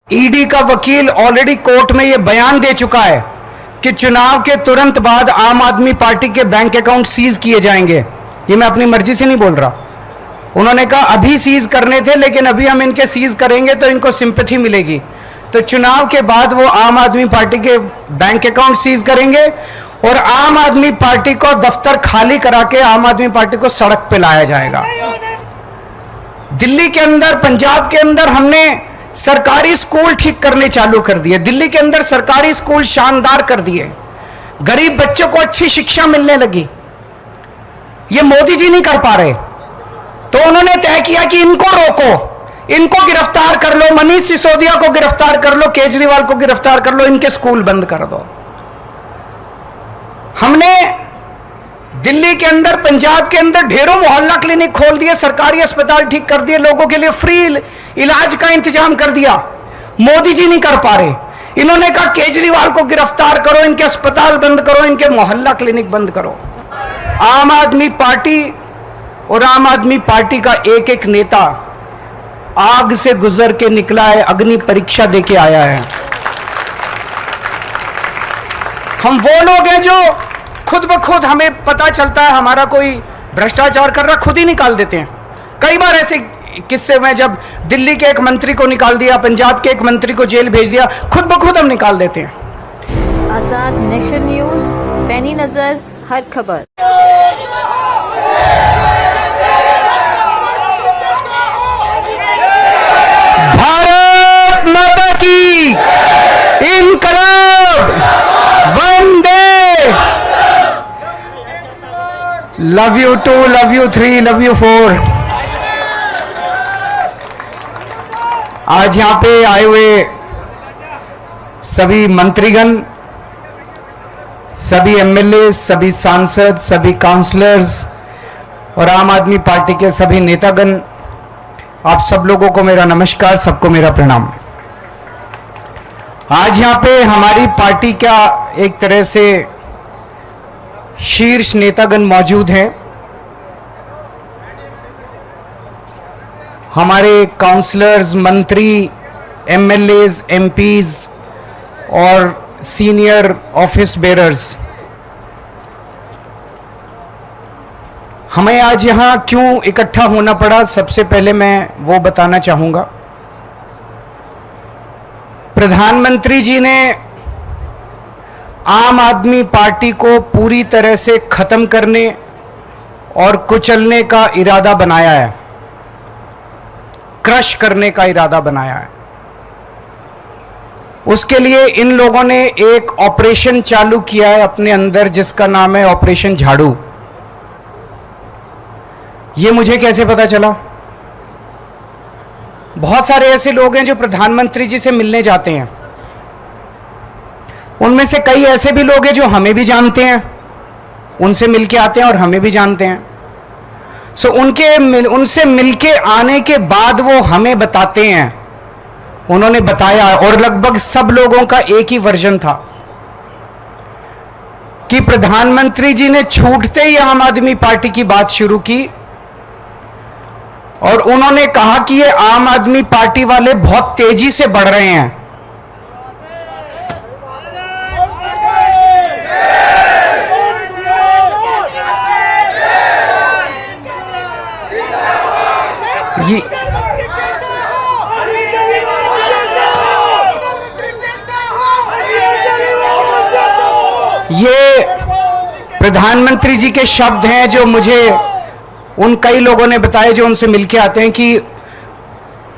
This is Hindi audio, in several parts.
ईडी का वकील ऑलरेडी कोर्ट में यह बयान दे चुका है कि चुनाव के तुरंत बाद आम आदमी पार्टी के बैंक अकाउंट सीज किए जाएंगे। ये मैं अपनी मर्जी से नहीं बोल रहा। उन्होंने कहा अभी सीज करने थे, लेकिन अभी हम इनके सीज करेंगे तो इनको सिंपैथी मिलेगी, तो चुनाव के बाद वो आम आदमी पार्टी के बैंक अकाउंट सीज करेंगे और आम आदमी पार्टी को दफ्तर खाली करा के आम आदमी पार्टी को सड़क पे लाया जाएगा। दिल्ली के अंदर, पंजाब के अंदर हमने सरकारी स्कूल ठीक करने चालू कर दिए। दिल्ली के अंदर सरकारी स्कूल शानदार कर दिए, गरीब बच्चों को अच्छी शिक्षा मिलने लगी। ये मोदी जी नहीं कर पा रहे, तो उन्होंने तय किया कि इनको रोको, इनको गिरफ्तार कर लो, मनीष सिसोदिया को गिरफ्तार कर लो, केजरीवाल को गिरफ्तार कर लो, इनके स्कूल बंद कर दो। हमने दिल्ली के अंदर, पंजाब के अंदर ढेरों मोहल्ला क्लिनिक खोल दिए, सरकारी अस्पताल ठीक कर दिए, लोगों के लिए फ्री इलाज का इंतजाम कर दिया। मोदी जी नहीं कर पा रहे। इन्होंने कहा केजरीवाल को गिरफ्तार करो, इनके अस्पताल बंद करो, इनके मोहल्ला क्लिनिक बंद करो। आम आदमी पार्टी और आम आदमी पार्टी का एक एक नेता आग से गुजर के निकला है, अग्नि परीक्षा देके आया है। हम वो लोग हैं जो खुद ब खुद, हमें पता चलता है हमारा कोई भ्रष्टाचार कर रहा, खुद ही निकाल देते हैं। कई बार ऐसे किस्से में जब दिल्ली के एक मंत्री को निकाल दिया, पंजाब के एक मंत्री को जेल भेज दिया, खुद ब खुद हम निकाल देते हैं। आजाद नेशन न्यूज, पैनी नजर, हर खबर। भारत माता की इनकलाब, वंदे। Love you 2, love you 3, love you 4। आज यहां पे आए हुए सभी मंत्रीगण, सभी एमएलए, सभी सांसद, सभी काउंसलर्स और आम आदमी पार्टी के सभी नेतागण, आप सब लोगों को मेरा नमस्कार, सबको मेरा प्रणाम। आज यहां पे हमारी पार्टी का एक तरह से शीर्ष नेतागण मौजूद हैं। हमारे काउंसलर्स, मंत्री, एमएलएज, एमपीज और सीनियर ऑफिस बेरर्स। हमें आज यहां क्यों इकट्ठा होना पड़ा, सबसे पहले मैं वो बताना चाहूंगा। प्रधानमंत्री जी ने आम आदमी पार्टी को पूरी तरह से खत्म करने और कुचलने का इरादा बनाया है, क्रश करने का इरादा बनाया है। उसके लिए इन लोगों ने एक ऑपरेशन चालू किया है अपने अंदर, जिसका नाम है ऑपरेशन झाड़ू। ये मुझे कैसे पता चला? बहुत सारे ऐसे लोग हैं जो प्रधानमंत्री जी से मिलने जाते हैं, उनमें से कई ऐसे भी लोग हैं जो हमें भी जानते हैं, उनसे मिलके आते हैं और हमें भी जानते हैं। सो उनसे मिलके आने के बाद वो हमें बताते हैं, उन्होंने बताया, और लगभग सब लोगों का एक ही वर्जन था कि प्रधानमंत्री जी ने छूटते ही आम आदमी पार्टी की बात शुरू की और उन्होंने कहा कि ये आम आदमी पार्टी वाले बहुत तेजी से बढ़ रहे हैं। ये प्रधानमंत्री जी के शब्द हैं जो मुझे उन कई लोगों ने बताए जो उनसे मिलके आते हैं, कि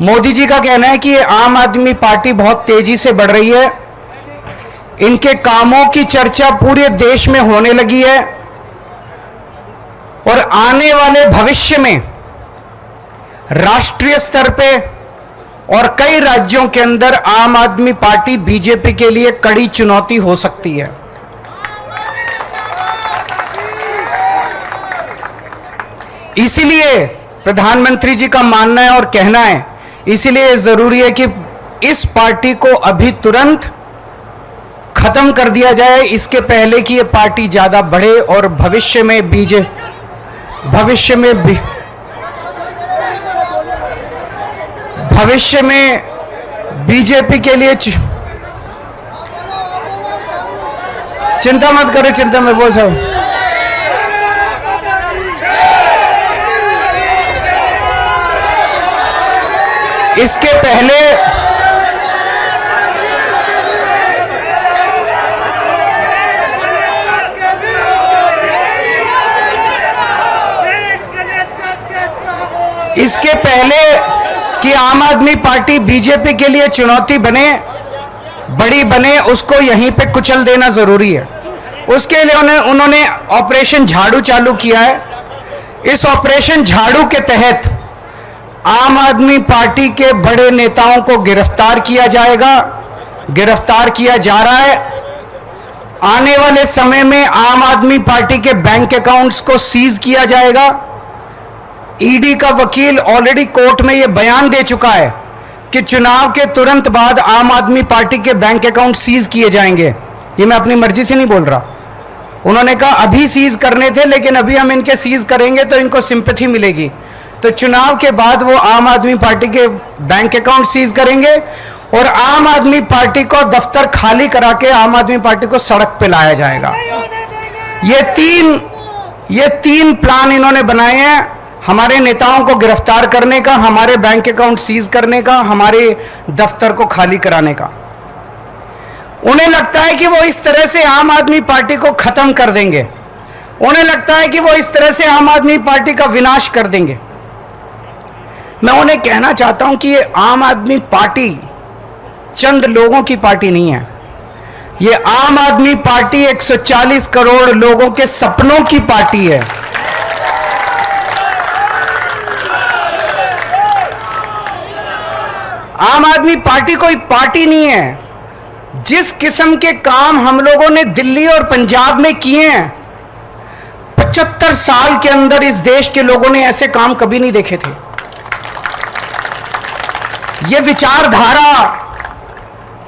मोदी जी का कहना है कि ये आम आदमी पार्टी बहुत तेजी से बढ़ रही है, इनके कामों की चर्चा पूरे देश में होने लगी है और आने वाले भविष्य में राष्ट्रीय स्तर पे और कई राज्यों के अंदर आम आदमी पार्टी बीजेपी के लिए कड़ी चुनौती हो सकती है। इसीलिए प्रधानमंत्री जी का मानना है और कहना है, इसीलिए जरूरी है कि इस पार्टी को अभी तुरंत खत्म कर दिया जाए, इसके पहले कि ये पार्टी ज्यादा बढ़े और भविष्य में बीजेपी के लिए चिंता मत करें, चिंता में वो सब इसके पहले कि आम आदमी पार्टी बीजेपी के लिए चुनौती बने, बड़ी बने, उसको यहीं पे कुचल देना जरूरी है। उसके लिए उन्होंने ऑपरेशन झाड़ू चालू किया है। इस ऑपरेशन झाड़ू के तहत आम आदमी पार्टी के बड़े नेताओं को गिरफ्तार किया जाएगा, गिरफ्तार किया जा रहा है। आने वाले समय में आम आदमी पार्टी के बैंक अकाउंट्स को सीज किया जाएगा। ईडी का वकील ऑलरेडी कोर्ट में यह बयान दे चुका है कि चुनाव के तुरंत बाद आम आदमी पार्टी के बैंक अकाउंट सीज किए जाएंगे। ये मैं अपनी मर्जी से नहीं बोल रहा। उन्होंने कहा अभी सीज करने थे, लेकिन अभी हम इनके सीज करेंगे तो इनको सिंपैथी मिलेगी, तो चुनाव के बाद वो आम आदमी पार्टी के बैंक अकाउंट सीज करेंगे और आम आदमी पार्टी को दफ्तर खाली करा के आम आदमी पार्टी को सड़क पे लाया जाएगा। ये तीन प्लान इन्होंने बनाए हैं, हमारे नेताओं को गिरफ्तार करने का, हमारे बैंक अकाउंट सीज करने का, हमारे दफ्तर को खाली कराने का। उन्हें लगता है कि वो इस तरह से आम आदमी पार्टी को खत्म कर देंगे, उन्हें लगता है कि वो इस तरह से आम आदमी पार्टी का विनाश कर देंगे। मैं उन्हें कहना चाहता हूं कि ये आम आदमी पार्टी चंद लोगों की पार्टी नहीं है। ये आम आदमी पार्टी 140 करोड़ लोगों के सपनों की पार्टी है। आम आदमी पार्टी कोई पार्टी नहीं है। जिस किस्म के काम हम लोगों ने दिल्ली और पंजाब में किए हैं, 75 साल के अंदर इस देश के लोगों ने ऐसे काम कभी नहीं देखे थे। ये विचारधारा,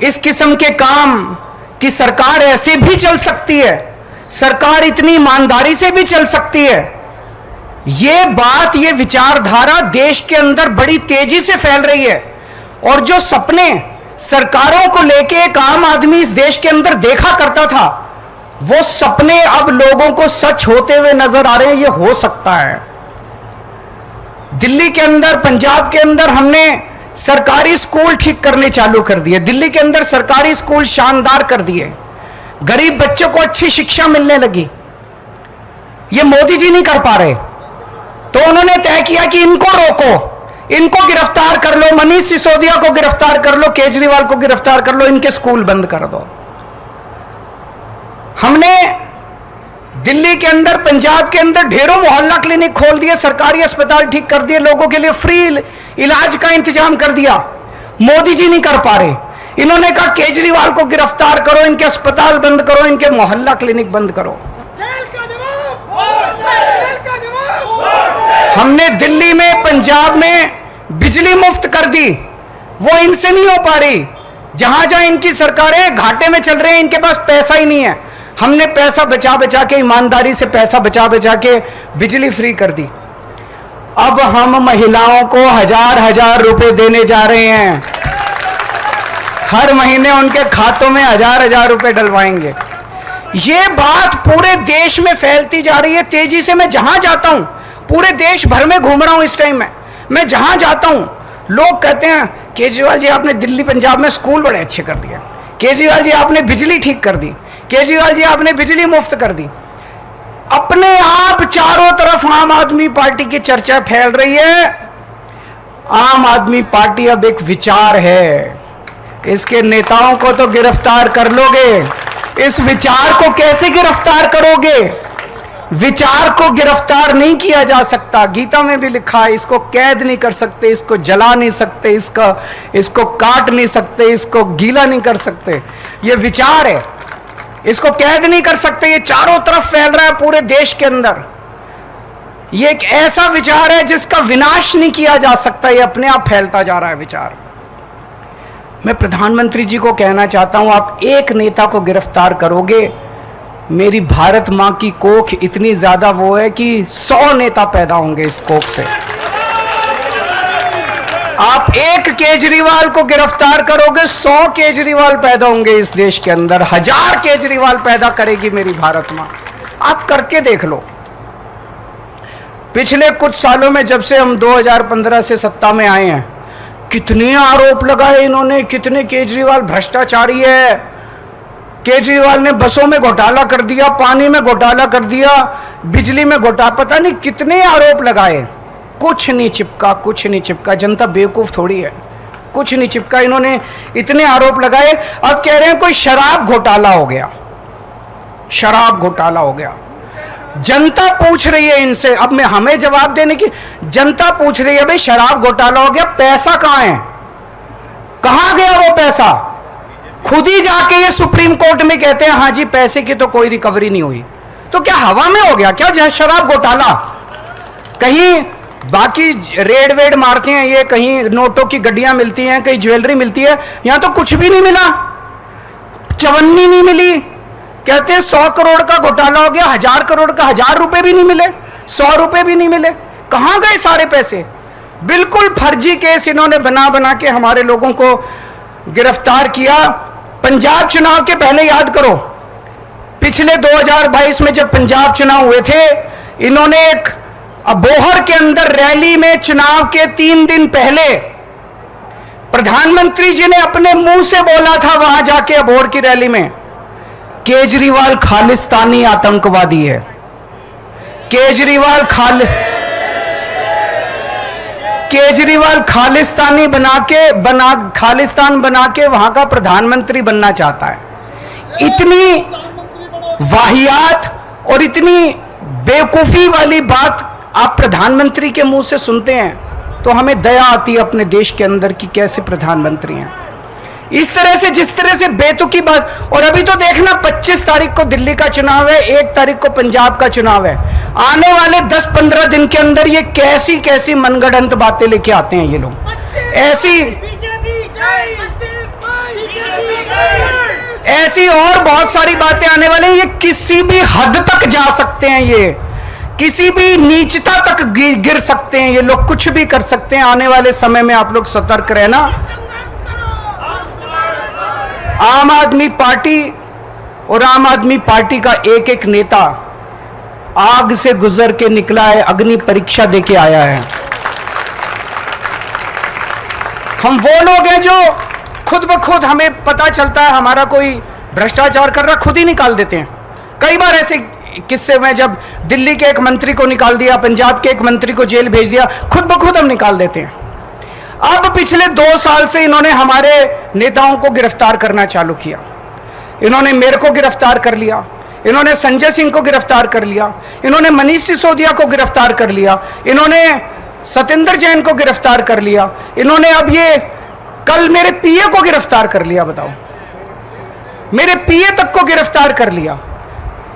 इस किस्म के काम कि सरकार ऐसे भी चल सकती है, सरकार इतनी ईमानदारी से भी चल सकती है, ये बात, ये विचारधारा देश के अंदर बड़ी तेजी से फैल रही है। और जो सपने सरकारों को लेके एक आम आदमी इस देश के अंदर देखा करता था, वो सपने अब लोगों को सच होते हुए नजर आ रहे हैं। ये हो सकता है। दिल्ली के अंदर, पंजाब के अंदर हमने सरकारी स्कूल ठीक करने चालू कर दिए। दिल्ली के अंदर सरकारी स्कूल शानदार कर दिए, गरीब बच्चों को अच्छी शिक्षा मिलने लगी। ये मोदी जी नहीं कर पा रहे, तो उन्होंने तय किया कि इनको रोको, इनको गिरफ्तार कर लो, मनीष सिसोदिया को गिरफ्तार कर लो, केजरीवाल को गिरफ्तार कर लो, इनके स्कूल बंद कर दो। हमने दिल्ली के अंदर, पंजाब के अंदर ढेरों मोहल्ला क्लिनिक खोल दिए, सरकारी अस्पताल ठीक कर दिए, लोगों के लिए फ्री इलाज का इंतजाम कर दिया। मोदी जी नहीं कर पा रहे। इन्होंने कहा केजरीवाल को गिरफ्तार करो, इनके अस्पताल बंद करो, इनके मोहल्ला क्लिनिक बंद करो। हमने दिल्ली में, पंजाब में बिजली मुफ्त कर दी, वो इनसे नहीं हो पा रही। जहां जहां इनकी सरकारें घाटे में चल रहे हैं, इनके पास पैसा ही नहीं है। हमने पैसा बचा बचा के, ईमानदारी से पैसा बचा बचा के बिजली फ्री कर दी। अब हम महिलाओं को 1000 रुपए देने जा रहे हैं। हर महीने उनके खातों में 1000 रुपए डलवाएंगे। ये बात पूरे देश में फैलती जा रही है तेजी से। मैं जहां जाता हूं, पूरे देश भर में घूम रहा हूं इस टाइम में, मैं जहां जाता हूं लोग कहते हैं केजरीवाल जी आपने दिल्ली पंजाब में स्कूल बड़े अच्छे कर दिए, केजरीवाल जी आपने बिजली ठीक कर दी, केजरीवाल जी आपने बिजली मुफ्त कर दी। अपने आप चारों तरफ आम आदमी पार्टी की चर्चा फैल रही है। आम आदमी पार्टी अब एक विचार है, इसके नेताओं को तो गिरफ्तार कर लोगे, इस विचार को कैसे गिरफ्तार करोगे? विचार को गिरफ्तार नहीं किया जा सकता। गीता में भी लिखा है, इसको कैद नहीं कर सकते, इसको जला नहीं सकते, इसको काट नहीं सकते, इसको गीला नहीं कर सकते। ये विचार है, इसको कैद नहीं कर सकते। ये चारों तरफ फैल रहा है पूरे देश के अंदर। ये एक ऐसा विचार है जिसका विनाश नहीं किया जा सकता, ये अपने आप फैलता जा रहा है विचार। मैं प्रधानमंत्री जी को कहना चाहता हूं, आप एक नेता को गिरफ्तार करोगे, मेरी भारत मां की कोख इतनी ज्यादा वो है कि 100 नेता पैदा होंगे इस कोख से। आप एक केजरीवाल को गिरफ्तार करोगे 100 केजरीवाल पैदा होंगे इस देश के अंदर, 1000 केजरीवाल पैदा करेगी मेरी भारत मां। आप करके देख लो। पिछले कुछ सालों में जब से हम 2015 से सत्ता में आए हैं, कितने आरोप लगाए इन्होंने, कितने केजरीवाल भ्रष्टाचारी है। केजरीवाल ने बसों में घोटाला कर दिया, पानी में घोटाला कर दिया, बिजली में घोटाला, पता नहीं कितने आरोप लगाए, कुछ नहीं चिपका, कुछ नहीं चिपका। जनता बेवकूफ थोड़ी है, कुछ नहीं चिपका। इन्होंने इतने आरोप लगाए, अब कह रहे हैं कोई शराब घोटाला हो गया, शराब घोटाला हो गया। जनता पूछ रही है इनसे, अब मैं हमें जवाब देने की, जनता पूछ रही है भाई शराब घोटाला हो गया, पैसा कहां है, कहां गया वो पैसा? खुद ही जाके ये सुप्रीम कोर्ट में कहते हैं हाँ जी पैसे की तो कोई रिकवरी नहीं हुई। तो क्या हवा में हो गया क्या शराब घोटाला? कहीं बाकी रेड वेड मारते हैं ये, कहीं नोटों की गड्डियां मिलती हैं, कहीं ज्वेलरी मिलती है, यहां तो कुछ भी नहीं मिला, चवन्नी नहीं मिली। कहते हैं 100 करोड़ का घोटाला हो गया, 1000 करोड़ का 1000 रुपए भी नहीं मिले, 100 रुपए भी नहीं मिले। कहां गए सारे पैसे? बिल्कुल फर्जी केस इन्होंने बना बना के हमारे लोगों को गिरफ्तार किया। पंजाब चुनाव के पहले याद करो, पिछले 2022 में जब पंजाब चुनाव हुए थे, इन्होंने एक अबोहर के अंदर रैली में, चुनाव के 3 दिन पहले प्रधानमंत्री जी ने अपने मुंह से बोला था वहां जाके अबोहर की रैली में, केजरीवाल खालिस्तानी आतंकवादी है। केजरीवाल खालिस्तानी खालिस्तान बना के वहां का प्रधानमंत्री बनना चाहता है। इतनी वाहियात और इतनी बेवकूफी वाली बात आप प्रधानमंत्री के मुंह से सुनते हैं तो हमें दया आती है अपने देश के अंदर कि कैसे प्रधानमंत्री हैं। इस तरह से, जिस तरह से बेतुकी बात। और अभी तो देखना 25 तारीख को दिल्ली का चुनाव है, 1 तारीख को पंजाब का चुनाव है। आने वाले 10-15 दिन के अंदर ये कैसी कैसी मनगढ़ंत बातें लेके आते हैं ये लोग, ऐसी और बहुत सारी बातें आने वाली हैं। ये किसी भी हद तक जा सकते हैं, ये किसी भी नीचता तक गिर सकते हैं, ये लोग कुछ भी कर सकते हैं। आने वाले समय में आप लोग सतर्क रहना। आम आदमी पार्टी और आम आदमी पार्टी का एक एक नेता आग से गुजर के निकला है, अग्नि परीक्षा देके आया है। हम वो लोग हैं जो खुद ब खुद, हमें पता चलता है हमारा कोई भ्रष्टाचार कर रहा, खुद ही निकाल देते हैं। कई बार ऐसे किस्से में जब दिल्ली के एक मंत्री को निकाल दिया, पंजाब के एक मंत्री को जेल भेज दिया, खुद ब खुद हम निकाल देते हैं। अब पिछले 2 साल से इन्होंने हमारे नेताओं को गिरफ्तार करना चालू किया। इन्होंने मेरे को गिरफ्तार कर लिया, इन्होंने संजय सिंह को गिरफ्तार कर लिया, इन्होंने मनीष सिसोदिया को गिरफ्तार कर लिया, इन्होंने सत्येंद्र जैन को गिरफ्तार कर लिया, इन्होंने अब ये कल मेरे पीए को गिरफ्तार कर लिया। बताओ, मेरे पीए तक को गिरफ्तार कर लिया।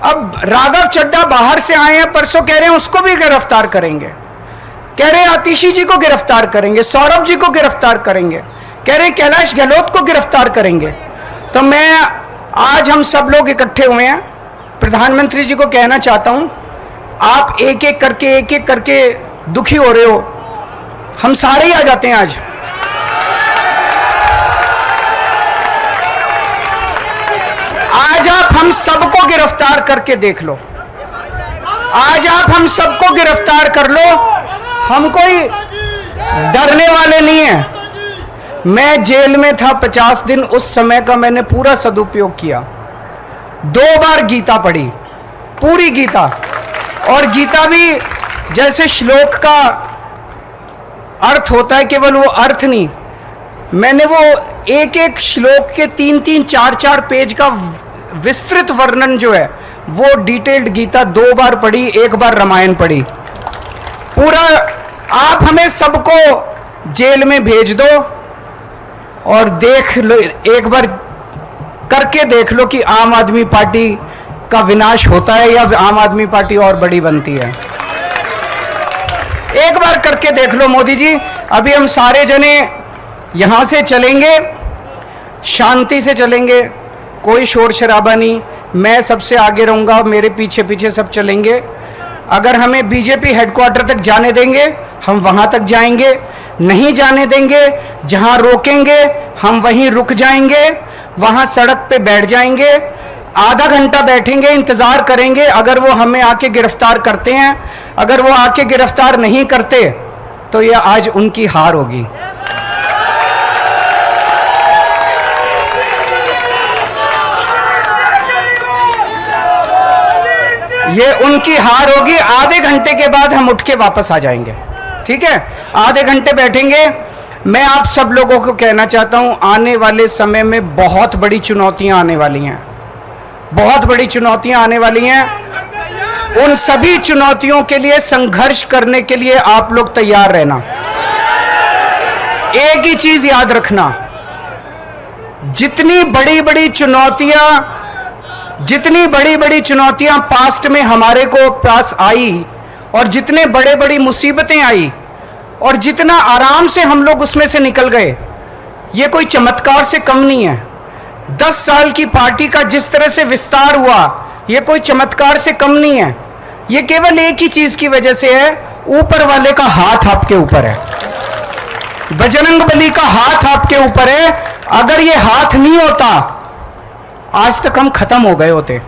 अब राघव चड्ढा बाहर से आए हैं, परसों कह रहे हैं उसको भी गिरफ्तार करेंगे, कह रहे हैं आतिशी जी को गिरफ्तार करेंगे, सौरभ जी को गिरफ्तार करेंगे, कह रहे हैं कैलाश गहलोत को गिरफ्तार करेंगे। तो मैं आज, हम सब लोग इकट्ठे हुए हैं, प्रधानमंत्री जी को कहना चाहता हूं, आप एक एक करके दुखी हो रहे हो, हम सारे ही आ जाते हैं आज। आज आप हम सबको गिरफ्तार करके देख लो, आज आप हम सबको गिरफ्तार कर लो, हम कोई डरने वाले नहीं है। मैं जेल में था 50 दिन, उस समय का मैंने पूरा सदुपयोग किया। 2 बार गीता पढ़ी, पूरी गीता, और गीता भी जैसे श्लोक का अर्थ होता है, केवल वो अर्थ नहीं, मैंने वो एक एक श्लोक के 3-3, 4-4 पेज का विस्तृत वर्णन जो है वो डिटेल्ड गीता 2 बार पढ़ी, 1 बार रामायण पढ़ी पूरा। आप हमें सबको जेल में भेज दो और देख लो, एक बार करके देख लो कि आम आदमी पार्टी का विनाश होता है या आम आदमी पार्टी और बड़ी बनती है। एक बार करके देख लो मोदी जी। अभी हम सारे जने यहां से चलेंगे, शांति से चलेंगे, कोई शोर शराबा नहीं, मैं सबसे आगे रहूंगा, मेरे पीछे पीछे सब चलेंगे। अगर हमें बीजेपी हेडक्वार्टर तक जाने देंगे हम वहां तक जाएंगे, नहीं जाने देंगे। जहां रोकेंगे हम वहीं रुक जाएंगे, वहां सड़क पे बैठ जाएंगे, आधा घंटा बैठेंगे, इंतजार करेंगे। अगर वो हमें आके गिरफ्तार करते हैं, अगर वो आके गिरफ्तार नहीं करते तो ये आज उनकी हार होगी। ये उनकी हार होगी। आधे घंटे के बाद हम उठ के वापस आ जाएंगे, ठीक है? आधे घंटे बैठेंगे। मैं आप सब लोगों को कहना चाहता हूं, आने वाले समय में बहुत बड़ी चुनौतियां आने वाली हैं, बहुत बड़ी चुनौतियां आने वाली हैं। उन सभी चुनौतियों के लिए संघर्ष करने के लिए आप लोग तैयार रहना। एक ही चीज याद रखना, जितनी बड़ी बड़ी चुनौतियां पास्ट में हमारे को पास आई और जितने बड़े बड़ी मुसीबतें आई और जितना आराम से हम लोग उसमें से निकल गए, ये कोई चमत्कार से कम नहीं है। 10 साल की पार्टी का जिस तरह से विस्तार हुआ, ये कोई चमत्कार से कम नहीं है। ये केवल एक ही चीज की वजह से है, ऊपर वाले का हाथ आपके ऊपर है, बजरंगबली का हाथ आपके ऊपर है। अगर ये हाथ नहीं होता, आज तक हम खत्म हो गए होते।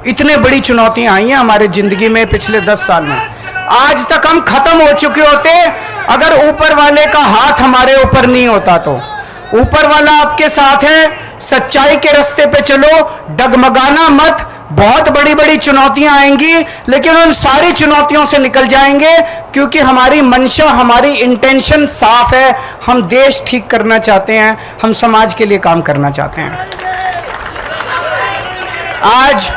इतने बड़ी चुनौतियां आई हैं हमारे जिंदगी में पिछले 10 साल में, आज तक हम खत्म हो चुके होते अगर ऊपर वाले का हाथ हमारे ऊपर नहीं होता तो। ऊपर वाला आपके साथ है, सच्चाई के रास्ते पे चलो, डगमगाना मत। बहुत बड़ी बड़ी चुनौतियां आएंगी, लेकिन उन सारी चुनौतियों से निकल जाएंगे, क्योंकि हमारी मंशा, हमारी इंटेंशन साफ है। हम देश ठीक करना चाहते हैं, हम समाज के लिए काम करना चाहते हैं। आज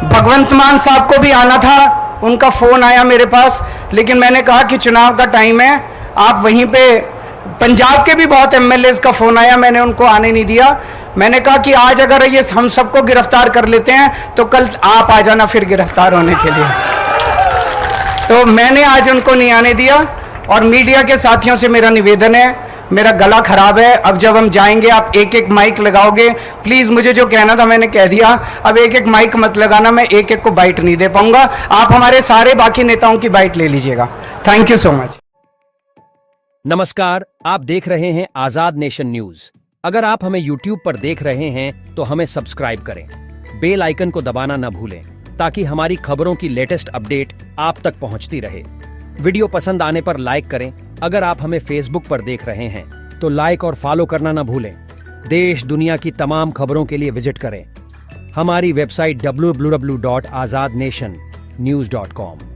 भगवंत मान साहब को भी आना था, उनका फोन आया मेरे पास, लेकिन मैंने कहा कि चुनाव का टाइम है, आप वहीं पे। पंजाब के भी बहुत एमएलएस का फोन आया, मैंने उनको आने नहीं दिया। मैंने कहा कि आज अगर ये हम सबको गिरफ्तार कर लेते हैं तो कल आप आ जाना फिर गिरफ्तार होने के लिए। तो मैंने आज उनको नहीं आने दिया। और मीडिया के साथियों से मेरा निवेदन है, मेरा गला खराब है, अब जब हम जाएंगे आप एक एक माइक लगाओगे। प्लीज, मुझे जो कहना था मैंने कह दिया, अब एक एक माइक मत लगाना, मैं एक एक को बाइट नहीं दे पाऊंगा। आप हमारे सारे बाकी नेताओं की बाइट ले लीजिएगा। Thank you so much. नमस्कार, आप देख रहे हैं आजाद नेशन न्यूज। अगर आप हमें YouTube पर देख रहे हैं तो हमें सब्सक्राइब करें, बेल आइकन को दबाना न भूलें, ताकि हमारी खबरों की लेटेस्ट अपडेट आप तक पहुंचती रहे। वीडियो पसंद आने पर लाइक करें। अगर आप हमें Facebook पर देख रहे हैं तो लाइक और फॉलो करना न भूलें। देश दुनिया की तमाम खबरों के लिए विजिट करें हमारी वेबसाइट www.azadnationnews.com।